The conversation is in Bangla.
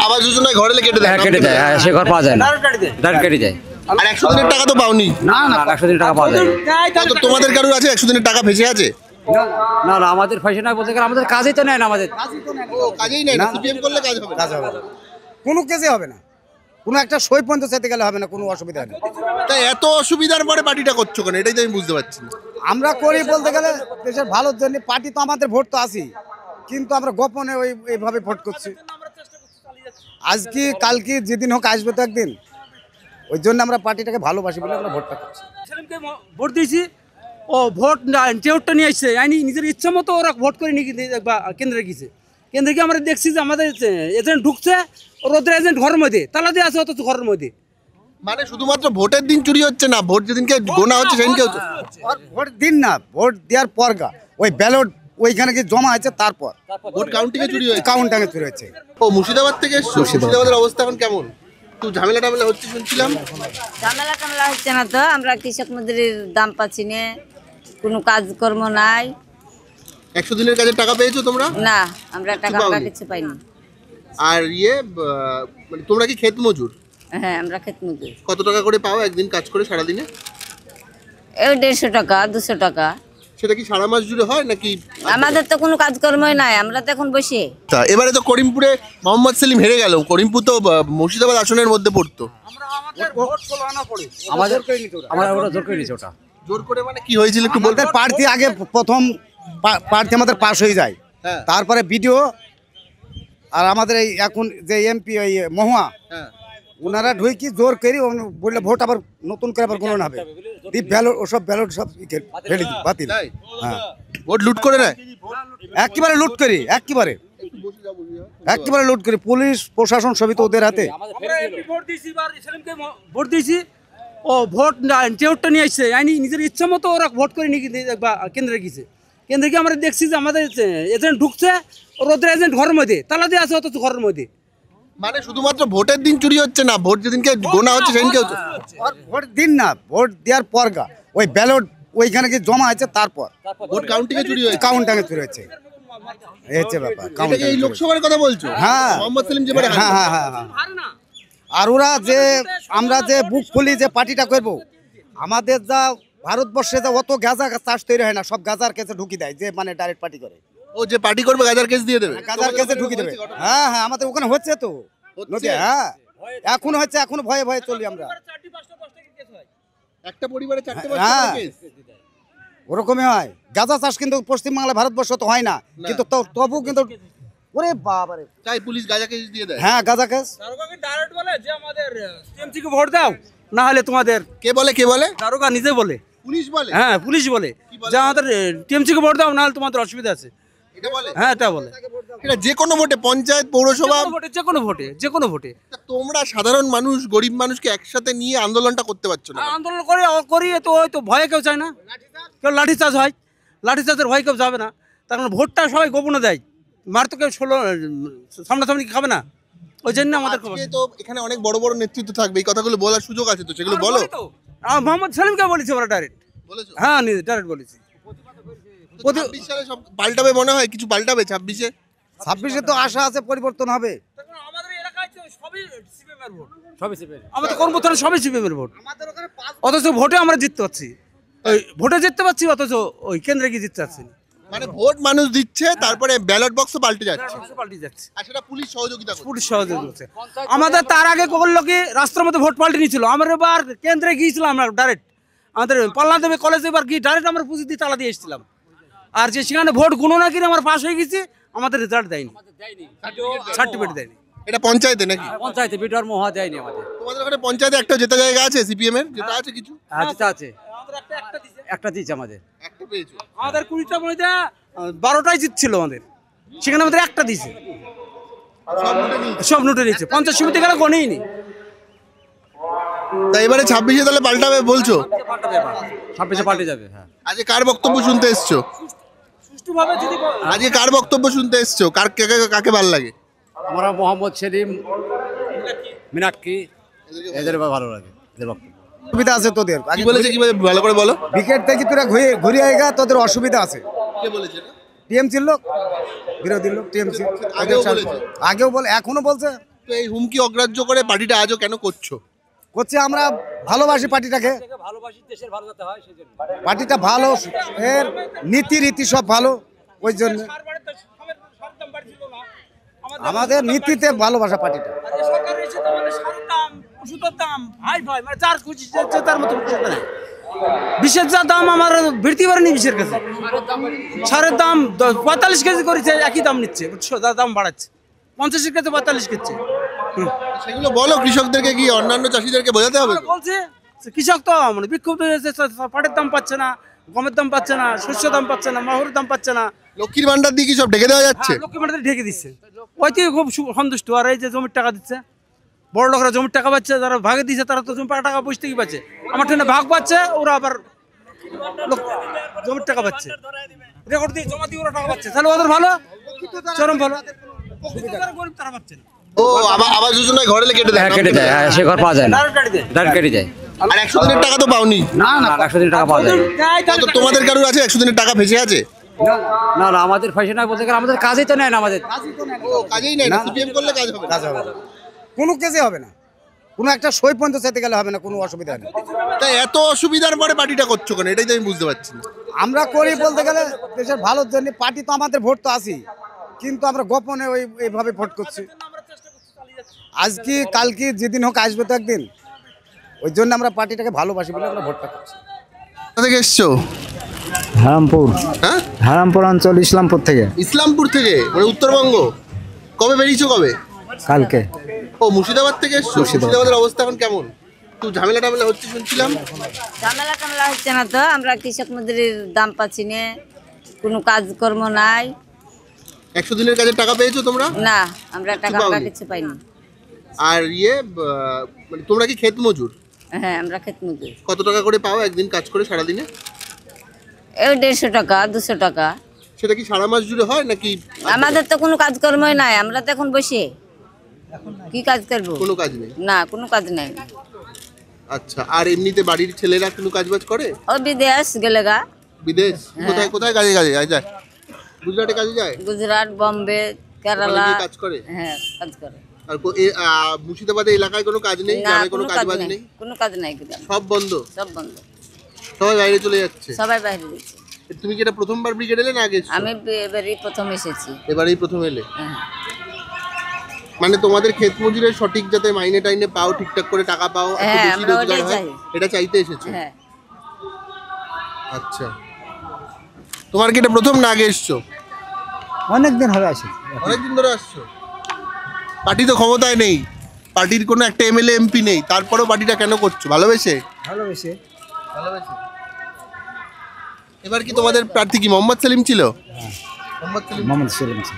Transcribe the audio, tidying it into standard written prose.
আবাস যোজনায় ঘরে কেটে দেয়, কেটে দেয়, সে ঘর পাওয়া যায় না, ডাইরেক্ট কেটে যায়। আর 100 দিনের টাকা তো পাওনি? না 100 দিনের টাকা পাওয়া যায় না। তো তোমাদের কারোর আছে 100 দিনের টাকা ভেসে আছে? না আমাদের পয়সা না বলতে গেলে আমাদের কাজই তো নেয় না, আমাদের কাজেই নেই না, সিপিএম করলে কাজ হবে? কাজ হবে না, কোনো কেসে হবে না, কোনো একটা সই পর্যন্ত চাইতে গেলে হবে না, কোনো অসুবিধা নেই। তাই এত অসুবিধার পরে পার্টিটা করছো কেন, এটাই তো আমি বুঝতে পারছি না। আমরা করি বলতে গেলে দেশের ভালোর জন্য, পার্টি তো আমাদের ভোট তো আসি, কিন্তু আমরা গোপনে এইভাবে ভোট করছি। আজকে কালকে যেদিন হোক আসবে তো একদিন, ওই জন্য আমরা পার্টিটাকে ভালোবাসি বলে আমরা ভোটটা করছি। সেলিমকে ভোট দিয়েছি, ও ভোট টেউটটা নিয়ে আসছে, আইনি নিজের ইচ্ছা মতো ওরা ভোট করে নিয়ে কেন্দ্রে গেছে। কেন্দ্রে গিয়ে আমরা দেখছি যে আমাদের এজেন্ট ঢুকছে, ওদের এজেন্ট ঘরের মধ্যে তালা দিয়ে আছে, অথচ ঘরের মধ্যে। মানে শুধুমাত্র ভোটের দিন চুরি হচ্ছে না, ভোট যেদিনকে গোনা হচ্ছে সেদিনকে হচ্ছে। ভোট দিন না, ভোট দেওয়ার পর ওই ব্যালট ওইখানে কি জমা আছে, তারপর ভোট কাউন্টিংয়ে চুরি হয়েছে, কাউন্টারে চুরি হয়েছে। ও মুর্শিদাবাদ থেকে এসছো, মুর্শিদাবাদের অবস্থা এখন কেমন? একটু ঝামেলা টামেলা হচ্ছে শুনছিলাম। ঝামেলা টামেলা হচ্ছে না তো, আমরা কৃষক মজুরির দাম পাচ্ছি না, কোনো কাজকর্ম নাই। 100 দিনের কাজের টাকা পেয়েছো তোমরা? না, আমরা টাকা কিছু পাইনি। আর মানে তোমরা কি ক্ষেত মজুর? হ্যাঁ, আমরা ক্ষেত মজুর। কত টাকা করে পাও একদিন কাজ করে সারাদিনে? এই 150 টাকা 200 টাকা। সেটা কি সারা মাস জুড়ে হয় নাকি? আমাদের তো কোনো কাজকর্মই নাই, আমরা তো এখন বসে। এবারে তো করিমপুরে মোহাম্মদ সেলিম হেরে গেল, করিমপুর তো মুর্শিদাবাদ আসনের মধ্যে পড়তো। আমরা ওরা জোর করে নিয়েছে। ওটা জোর করে মানে কি হয়েছিল একটু বলতে? প্রার্থী আগে প্রথম প্রার্থী আমাদের পাস হয়ে যায়, হ্যাঁ। তারপরে বিডিও আর আমাদের এই এখন যে এমপি ওই মহুয়া, হ্যাঁ। ওনারা ঢুকি জোর করি বললে ভোট আবার নতুন করে আবার গণনা হবে, ব্যালট ওসব ব্যালট সব ফেলে দিই, বাতিল। হ্যাঁ, ভোট লুট করে নেয়, একেবারে লুট করি, একেবারে লুট করি। পুলিশ প্রশাসন সবই তো ওদের হাতে। ভোট দিয়েছি, ও ভোট টেউটটা নিয়ে আসছে, আইনি নিজের ইচ্ছা মতো ওরা ভোট করে নিয়ে কেন্দ্রে গেছে। কেন্দ্রে গিয়ে আমরা দেখছি যে আমাদের এজেন্ট ঢুকছে, ওদের এজেন্ট ঘরের মধ্যে তালা দিয়ে আছে, অথচ ঘরের মধ্যে। মানে শুধুমাত্র ভোটের দিন চুরি হচ্ছে না, ভোট যেদিনকে গোনা হচ্ছে সেদিনকে হচ্ছে। ভোট দিন না, ভোট দেওয়ার পর ওই ব্যালট ওইখানে কি জমা আছে, তারপর ভোট কাউন্টিংয়ে চুরি হয়েছে, কাউন্টারে চুরি হয়েছে। এই হচ্ছে ব্যাপার। এটা কি এই লোকসভার কথা বলছো? হ্যাঁ, মোহাম্মদ সেলিম যেবারে হ্যাঁ হ্যাঁ হ্যাঁ হ্যাঁ। আর ওরা যে আমরা যে বুক খুলি যে পার্টিটা করব, আমাদের যা ভারতবর্ষে যা অত গাঁজা চাষ তৈরি হয় না, সব গাঁজার কেসে ঢুকি দেয়, যে মানে ডাইরেক্ট পার্টি করে। ও যে পার্টি করবে গাজার কেস দিয়ে দেবে, গাঁজার কেসে ঢুকি দেবে। হ্যাঁ হ্যাঁ, আমাদের ওখানে হচ্ছে তো নদী। হ্যাঁ, এখনো হচ্ছে, এখনো ভয়ে ভয়ে চলি আমরা। একটা পরিবারে 4টে হ্যাঁ, কেস ওরকমই হয়। গাঁজা চাষ কিন্তু পশ্চিমবাংলা ভারতবর্ষ তো হয় না, কিন্তু তবু কিন্তু ওরে বাবারে, তাই পুলিশ গাজা কেস দিয়ে দেয়। হ্যাঁ, গাঁজা কেস। ডাইরেক্ট বলে যে আমাদের টিএমসিকে ভোট দাও, না হলে তোমাদের। কে বলে? দারোগা নিজে বলে। পুলিশ বলে? হ্যাঁ, পুলিশ বলে যে আমাদের টিএমসিকে ভোট দাও, না হলে তোমাদের অসুবিধা আছে। এটা বলে? হ্যাঁ, এটা বলে। এটা যে কোনো ভোটে, পঞ্চায়েত, পৌরসভা, যে কোনো ভোটে। তোমরা সাধারণ মানুষ, গরিব মানুষকে একসাথে নিয়ে আন্দোলনটা করতে পারছো না? আন্দোলন করি তো ওই তো ভয়ে কেউ চায় না, কেউ লাঠিচার্জ হয়, লাঠিচার্জের ভয় কেউ যাবে না। তার কারণ ভোটটা সবাই গোপনে দেয়, মার তো কেউ সামনাসামনি খাবে না, ওই জন্য আমাদের তো এখানে অনেক বড় বড় নেতৃত্ব থাকবে, এই কথাগুলো বলার সুযোগ আছে তো, সেগুলো বলো। মোহাম্মদ সেলিমকে বলেছি ওরা ডাইরেক্ট। বলেছো? হ্যাঁ, ডাইরেক্ট বলেছি। 26 সালে সব পাল্টাবে মনে হয়, কিছু পাল্টাবে 26-এ তো আশা আছে পরিবর্তন হবে। আমাদের এলাকায় সবই সিপিএমের ভোট, আমাদের কর্মস্থানে সবই সিপিএমের ভোট, অথচ ভোটে আমরা জিততে পারছি, ওই ভোটে জিততে পারছি, অথচ ওই কেন্দ্রে গিয়ে জিততে পারছি না। মানে ভোট মানুষ দিচ্ছে, তারপরে ব্যালট বক্সও পাল্টে যাচ্ছে, আর সেটা পুলিশ সহযোগিতা করছে। পুলিশ সহযোগিতা করছে। আমাদের তার আগে করলো কি, রাস্তার মধ্যে ভোট পাল্টে নিয়েছিল, আমরা এবার কেন্দ্রে গিয়েছিলাম, আমরা ডাইরেক্ট আমাদের পাল্লাদেবী কলেজে এবার গিয়ে ডাইরেক্ট আমরা পুঁজি দিয়ে তালা দিয়ে এসেছিলাম। আর যে সেখানে ভোট গণনা করে আমরা পাস হয়ে গেছি, আমাদের রেজাল্ট দেয়নি, সার্টিফিকেট দেয়নি। এটা পঞ্চায়েতে নাকি? পঞ্চায়েতে বিডার মহা দেয়নি আমাদের। তোমাদের ওখানে পঞ্চায়েতে একটা জেতা জায়গা আছে সিপিএম এর, যেটা আছে কিছু? হ্যাঁ, যেটা আছে, একটা দিয়েছে আমাদের। একটা পেয়েছো? আমাদের 20টা মধ্যে 12টাই জিতছিল আমাদের, সেখানে আমাদের একটা দিয়েছে, সব নোটে নিয়েছে, পঞ্চায়েত সমিতি গেলে গনেই নি। তাই এবারে 26-এ তাহলে পাল্টাবে বলছো? 26-এ পাল্টে যাবে। হ্যাঁ, আজকে কার বক্তব্য শুনতে এসছো? সুষ্ঠুভাবে যদি আজকে কার বক্তব্য শুনতে এসছো? কাকে ভালো লাগে? আমরা মোহাম্মদ সেলিম, মিনাক্ষী, এদের ভালো লাগে, এদের বক্তব্য। অসুবিধা আছে তোদের, কি বলেছে, কি ভালো করে বলো। উইকেট থেকে তোরা ঘুরিয়ে আইগা, তোদের অসুবিধা আছে। কে বলেছে এটা? টিএমসির লোক, বিরোধী লোক টিএমসি আগেও বলেছে? আগেও বলে, এখনো বলছে। তো এই হুমকি অগ্রাহ্য করে পার্টিটা আজও কেন করছো? করছি আমরা ভালোবাসি পার্টিটাকে, পার্টিটা ভালো, এর নীতি রীতি সব ভালো, ওই জন্য আমাদের নীতিতে ভালোবাসা পার্টিটা। বিষের যা দাম আমার বৃদ্ধি পারেনি বিষের কাছে, সারের দাম 45 কেজি করেছে, একই দাম নিচ্ছে, বুঝছো, দাম বাড়াচ্ছে, 50 কেজি 45 কেজি। সেগুলো বলো কৃষকদেরকে, কি অন্যান্য চাষিদেরকে বোঝাতে হবে তো? বলছে কৃষক তো মানে বিক্ষুব্ধ হয়েছে, পাটের দাম পাচ্ছে না, গমের দাম পাচ্ছে না, শস্য দাম পাচ্ছে না, মাহুরের দাম পাচ্ছে না। লক্ষ্মীর ভান্ডার দিয়ে কি সব ঢেকে দেওয়া যাচ্ছে? লক্ষ্মী ভান্ডার ঢেকে দিচ্ছে, ওইতেই খুব সন্তুষ্ট। আর এই যে জমির টাকা দিচ্ছে, বড় লোকরা জমির টাকা পাচ্ছে, যারা ভাগে দিচ্ছে তারা তো জমি টাকা বসতে কি পাচ্ছে, আমার ট্রেনে ভাগ পাচ্ছে, ওরা আবার জমির টাকা পাচ্ছে, রেকর্ড দিয়ে জমা দিয়ে ওরা টাকা পাচ্ছে, তাহলে ওদের ভালো, চরম ভালো। গরিব তারা পাচ্ছে না। ও আবাস যোজনায় ঘরে কেটে দেয়, কেটে দেয়, সে ঘর পাওয়া যায় না, ডাইরেক্ট গাড়ি দেয়। ডাইরেক্ট কেটে যায়। আর 100 দিনের টাকা তো পাওনি? না 100 দিন টাকা পাওয়া যায় না। তো তোমাদের কারোর আছে 100 দিনের টাকা ভেসে আছে? না না, আমাদের পয়সা নাই বলতে গেলে, আমাদের কাজই তো নেয় না, আমাদের ও কাজেই নাই না, সিপিএম করলে কাজ হবে না। কাজ হবে না, কোনো কেসে হবে না, কোনো একটা সই পর্যন্ত চাইতে গেলে হবে না, কোনো অসুবিধা নেই। তাই এত অসুবিধার পরে পার্টিটা করছো কেন, এটাই তো আমি বুঝতে পারছি না। আমরা করি বলতে গেলে দেশের ভালোর জন্য, পার্টি তো আমাদের ভোট তো আসি, কিন্তু আমরা গোপনে এইভাবে ভোট করছি। আজকে কালকে যেদিন হোক আসবে তো একদিন, ওই জন্য আমরা পার্টিটাকে ভালোবাসি বলে আমরা ভোটটা করছি। কোথা থেকে এসছো? হারামপুর, হ্যাঁ, হারামপুর অঞ্চল, ইসলামপুর থেকে। ইসলামপুর থেকে, মানে উত্তরবঙ্গ। কবে বেরিয়েছো, কবে? কালকে। ও মুর্শিদাবাদ থেকে এসছো? মুর্শিদাবাদের অবস্থা এখন কেমন? একটু ঝামেলা টামেলা হচ্ছে শুনছিলাম। ঝামেলা টামেলা হচ্ছে না তো, আমরা কৃষক মজুরির দাম পাচ্ছি না, কোনো কাজকর্ম নাই। 100 দিনের কাজের টাকা পেয়েছো তোমরা? না, আমরা টাকা পাওনি? আমরা কিছু পাইনি। আর মানে তোমরা কি ক্ষেত মজুর? হ্যাঁ, আমরা খেত মজুর। কত টাকা করে পাও একদিন কাজ করে সারাদিনে? এই 150 টাকা 200 টাকা। সেটা কি সারা মাস জুড়ে হয় নাকি? আমাদের তো কোনো কাজকর্মই নাই, আমরা তো এখন বসে কি কাজ করবো? কোনো কাজ নেই। না, কোনো কাজ নাই। আচ্ছা, আর এমনিতে বাড়ির ছেলেরা কোনো কাজ বাজ করে? ও বিদেশ গেলে গা, বিদেশ? কোথায় কোথায় কাজে কাজে যায়? গুজরাটে কাজে যায়? গুজরাট, বম্বে, কেরালা। ওখানে গিয়ে কাজ করে? হ্যাঁ, কাজ করে। আর মুর্শিদাবাদের এলাকায় কোনো কাজ নেই? না, গ্রামে কোনো কোনো কাজ কাজ বাজ নাই, নেই? কোনো কাজ নাই, গ্রামে। সব বন্ধ? সব বন্ধ, সবাই বাইরে চলে যাচ্ছে? সবাই বাইরে দিচ্ছে। তুমি কি এটা প্রথমবার ব্রিগেড এলে না আগে এসেছো? আমি এবারই প্রথম এসেছি। এবারেই প্রথম এলে? হ্যাঁ। মানে তোমাদের ক্ষেত মজুরের সঠিক যাতে মাইনে টাইনে পাও, ঠিকঠাক করে টাকা পাও, একটু হ্যাঁ, বেশি আমরা রোজগার ওটাই হয়, চাই। এটা চাইতে এসেছো? হ্যাঁ, আচ্ছা, তোমার কি এটা প্রথম না আগে এসছো? অনেকদিন হবে আসি। অনেকদিন ধরে আসছো। পার্টি তো ক্ষমতায় নেই, পার্টির কোনো একটা এমএলএ এমপি নেই, তারপরেও পার্টিটা কেন করছো? ভালোবেসে? ভালোবেসে। ভালোবেসে। এবার কি তোমাদের প্রার্থী কি মোহাম্মদ সেলিম ছিল? মোহাম্মদ সেলিম। মোহাম্মদ সেলিম ছিল।